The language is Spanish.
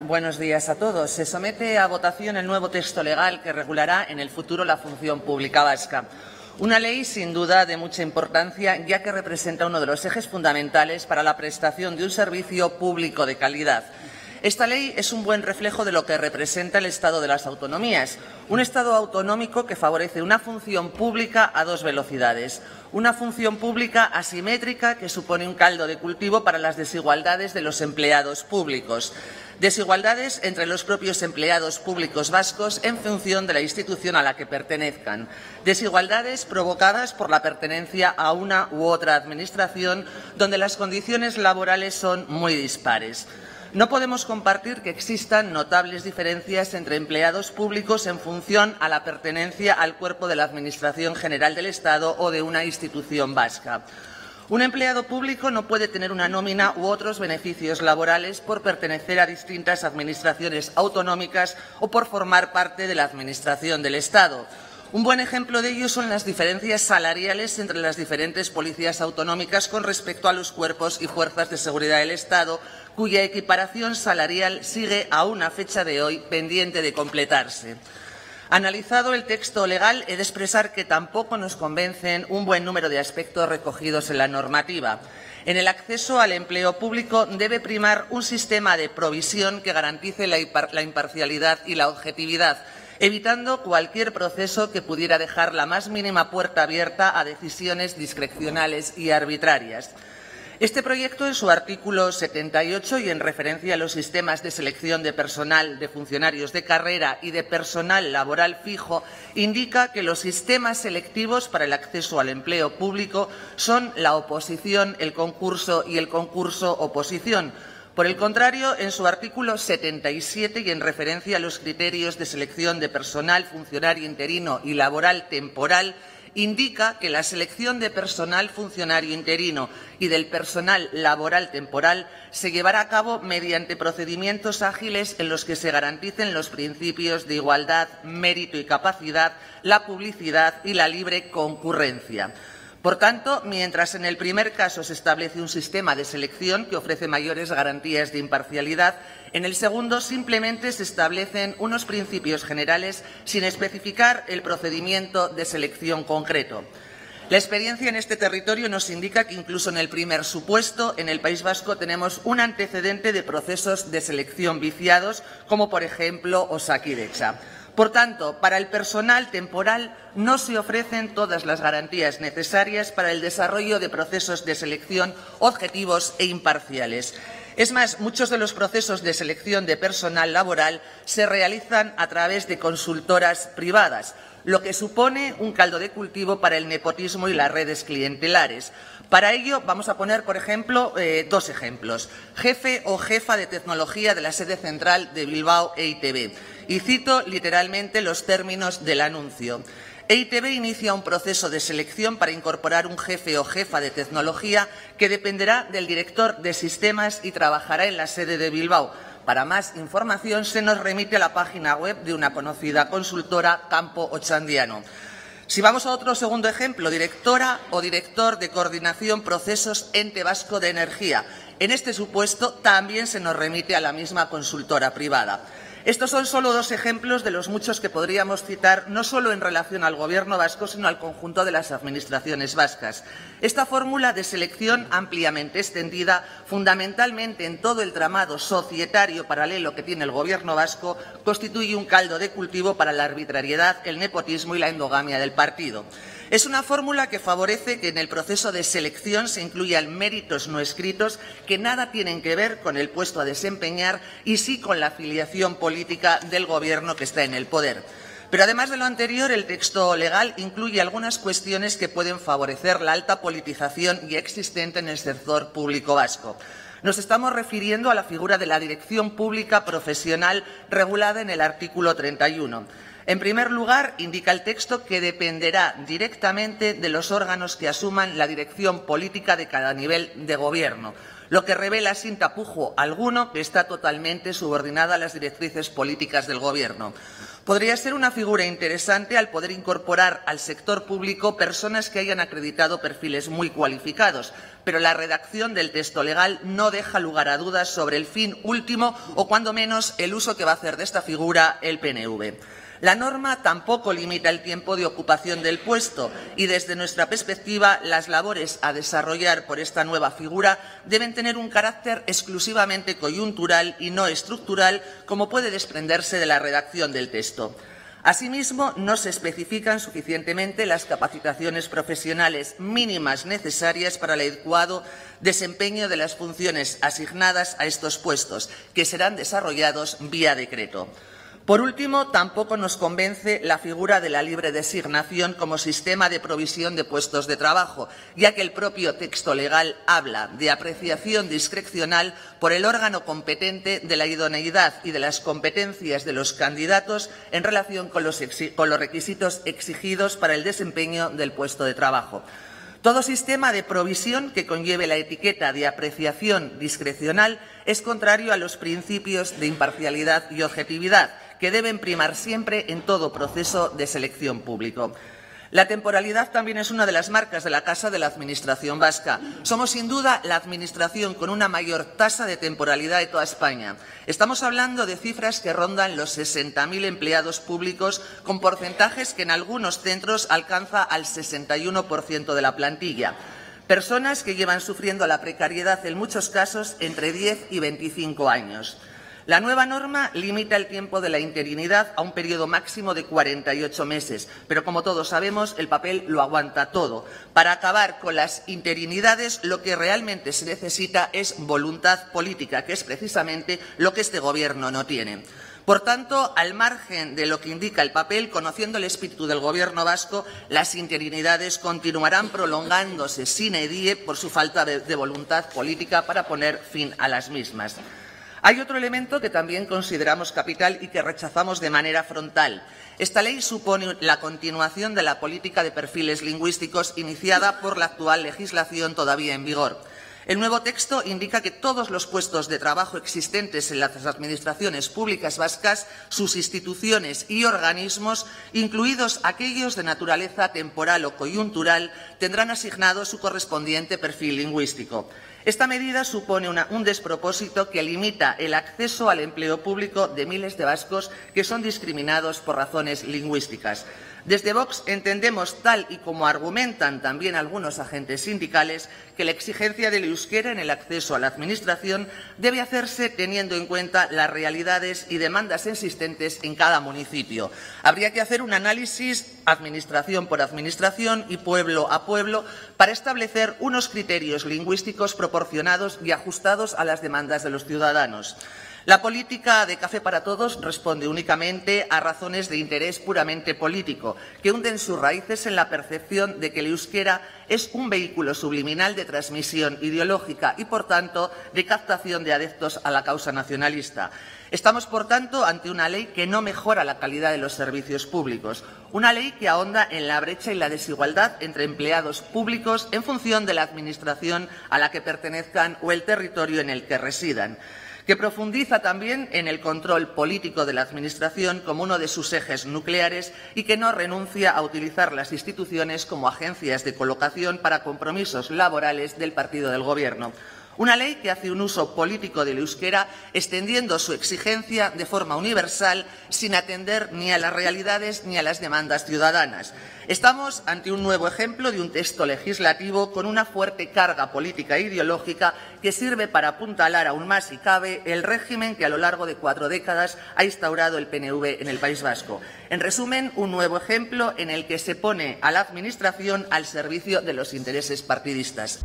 Buenos días a todos. Se somete a votación el nuevo texto legal que regulará en el futuro la función pública vasca. Una ley sin duda de mucha importancia, ya que representa uno de los ejes fundamentales para la prestación de un servicio público de calidad. Esta ley es un buen reflejo de lo que representa el Estado de las autonomías, un Estado autonómico que favorece una función pública a dos velocidades, una función pública asimétrica que supone un caldo de cultivo para las desigualdades de los empleados públicos, desigualdades entre los propios empleados públicos vascos en función de la institución a la que pertenezcan, desigualdades provocadas por la pertenencia a una u otra administración donde las condiciones laborales son muy dispares. No podemos compartir que existan notables diferencias entre empleados públicos en función a la pertenencia al cuerpo de la Administración General del Estado o de una institución vasca. Un empleado público no puede tener una nómina u otros beneficios laborales por pertenecer a distintas administraciones autonómicas o por formar parte de la Administración del Estado. Un buen ejemplo de ello son las diferencias salariales entre las diferentes policías autonómicas con respecto a los cuerpos y fuerzas de seguridad del Estado, cuya equiparación salarial sigue a una fecha de hoy pendiente de completarse. Analizado el texto legal, he de expresar que tampoco nos convencen un buen número de aspectos recogidos en la normativa. En el acceso al empleo público debe primar un sistema de provisión que garantice la imparcialidad y la objetividad, evitando cualquier proceso que pudiera dejar la más mínima puerta abierta a decisiones discrecionales y arbitrarias. Este proyecto, en su artículo 78 y en referencia a los sistemas de selección de personal, de funcionarios de carrera y de personal laboral fijo, indica que los sistemas selectivos para el acceso al empleo público son la oposición, el concurso y el concurso-oposición. Por el contrario, en su artículo 77 y en referencia a los criterios de selección de personal, funcionario interino y laboral temporal, indica que la selección de personal funcionario interino y del personal laboral temporal se llevará a cabo mediante procedimientos ágiles en los que se garanticen los principios de igualdad, mérito y capacidad, la publicidad y la libre concurrencia. Por tanto, mientras en el primer caso se establece un sistema de selección que ofrece mayores garantías de imparcialidad, en el segundo simplemente se establecen unos principios generales sin especificar el procedimiento de selección concreto. La experiencia en este territorio nos indica que incluso en el primer supuesto, en el País Vasco, tenemos un antecedente de procesos de selección viciados, como por ejemplo Osakidetza. Por tanto, para el personal temporal no se ofrecen todas las garantías necesarias para el desarrollo de procesos de selección objetivos e imparciales. Es más, muchos de los procesos de selección de personal laboral se realizan a través de consultoras privadas, lo que supone un caldo de cultivo para el nepotismo y las redes clientelares. Para ello vamos a poner, por ejemplo, dos ejemplos. Jefe o jefa de tecnología de la sede central de Bilbao EITB. Y cito literalmente los términos del anuncio. EITB inicia un proceso de selección para incorporar un jefe o jefa de tecnología que dependerá del director de sistemas y trabajará en la sede de Bilbao. Para más información se nos remite a la página web de una conocida consultora, Campo Ochandiano. Si vamos a otro segundo ejemplo, directora o director de coordinación procesos Ente Vasco de Energía. En este supuesto también se nos remite a la misma consultora privada. Estos son solo dos ejemplos de los muchos que podríamos citar, no solo en relación al Gobierno vasco, sino al conjunto de las administraciones vascas. Esta fórmula de selección ampliamente extendida, fundamentalmente en todo el tramado societario paralelo que tiene el Gobierno vasco, constituye un caldo de cultivo para la arbitrariedad, el nepotismo y la endogamia del partido. Es una fórmula que favorece que en el proceso de selección se incluyan méritos no escritos que nada tienen que ver con el puesto a desempeñar y sí con la afiliación política del Gobierno que está en el poder. Pero además de lo anterior, el texto legal incluye algunas cuestiones que pueden favorecer la alta politización ya existente en el sector público vasco. Nos estamos refiriendo a la figura de la dirección pública profesional regulada en el artículo 31. En primer lugar, indica el texto que dependerá directamente de los órganos que asuman la dirección política de cada nivel de gobierno, lo que revela sin tapujo alguno que está totalmente subordinada a las directrices políticas del Gobierno. Podría ser una figura interesante al poder incorporar al sector público personas que hayan acreditado perfiles muy cualificados, pero la redacción del texto legal no deja lugar a dudas sobre el fin último o, cuando menos, el uso que va a hacer de esta figura el PNV. La norma tampoco limita el tiempo de ocupación del puesto y, desde nuestra perspectiva, las labores a desarrollar por esta nueva figura deben tener un carácter exclusivamente coyuntural y no estructural, como puede desprenderse de la redacción del texto. Asimismo, no se especifican suficientemente las capacitaciones profesionales mínimas necesarias para el adecuado desempeño de las funciones asignadas a estos puestos, que serán desarrollados vía decreto. Por último, tampoco nos convence la figura de la libre designación como sistema de provisión de puestos de trabajo, ya que el propio texto legal habla de apreciación discrecional por el órgano competente de la idoneidad y de las competencias de los candidatos en relación con los requisitos exigidos para el desempeño del puesto de trabajo. Todo sistema de provisión que conlleve la etiqueta de apreciación discrecional es contrario a los principios de imparcialidad y objetividad, que deben primar siempre en todo proceso de selección público. La temporalidad también es una de las marcas de la Casa de la Administración vasca. Somos, sin duda, la Administración con una mayor tasa de temporalidad de toda España. Estamos hablando de cifras que rondan los 60.000 empleados públicos, con porcentajes que en algunos centros alcanza al 61% de la plantilla. Personas que llevan sufriendo la precariedad, en muchos casos, entre 10 y 25 años. La nueva norma limita el tiempo de la interinidad a un periodo máximo de 48 meses, pero como todos sabemos, el papel lo aguanta todo. Para acabar con las interinidades, lo que realmente se necesita es voluntad política, que es precisamente lo que este Gobierno no tiene. Por tanto, al margen de lo que indica el papel, conociendo el espíritu del Gobierno vasco, las interinidades continuarán prolongándose sine die por su falta de voluntad política para poner fin a las mismas. Hay otro elemento que también consideramos capital y que rechazamos de manera frontal. Esta ley supone la continuación de la política de perfiles lingüísticos iniciada por la actual legislación todavía en vigor. El nuevo texto indica que todos los puestos de trabajo existentes en las administraciones públicas vascas, sus instituciones y organismos, incluidos aquellos de naturaleza temporal o coyuntural, tendrán asignado su correspondiente perfil lingüístico. Esta medida supone un despropósito que limita el acceso al empleo público de miles de vascos que son discriminados por razones lingüísticas. Desde Vox entendemos, tal y como argumentan también algunos agentes sindicales, que la exigencia del euskera en el acceso a la Administración debe hacerse teniendo en cuenta las realidades y demandas existentes en cada municipio. Habría que hacer un análisis administración por administración y pueblo a pueblo para establecer unos criterios lingüísticos proporcionados y ajustados a las demandas de los ciudadanos. La política de café para todos responde únicamente a razones de interés puramente político, que hunden sus raíces en la percepción de que el euskera es un vehículo subliminal de transmisión ideológica y, por tanto, de captación de adeptos a la causa nacionalista. Estamos, por tanto, ante una ley que no mejora la calidad de los servicios públicos, una ley que ahonda en la brecha y la desigualdad entre empleados públicos en función de la administración a la que pertenezcan o el territorio en el que residan, que profundiza también en el control político de la Administración como uno de sus ejes nucleares y que no renuncia a utilizar las instituciones como agencias de colocación para compromisos laborales del partido del Gobierno. Una ley que hace un uso político del euskera, extendiendo su exigencia de forma universal, sin atender ni a las realidades ni a las demandas ciudadanas. Estamos ante un nuevo ejemplo de un texto legislativo con una fuerte carga política e ideológica que sirve para apuntalar aún más, si cabe, el régimen que a lo largo de 4 décadas ha instaurado el PNV en el País Vasco. En resumen, un nuevo ejemplo en el que se pone a la Administración al servicio de los intereses partidistas.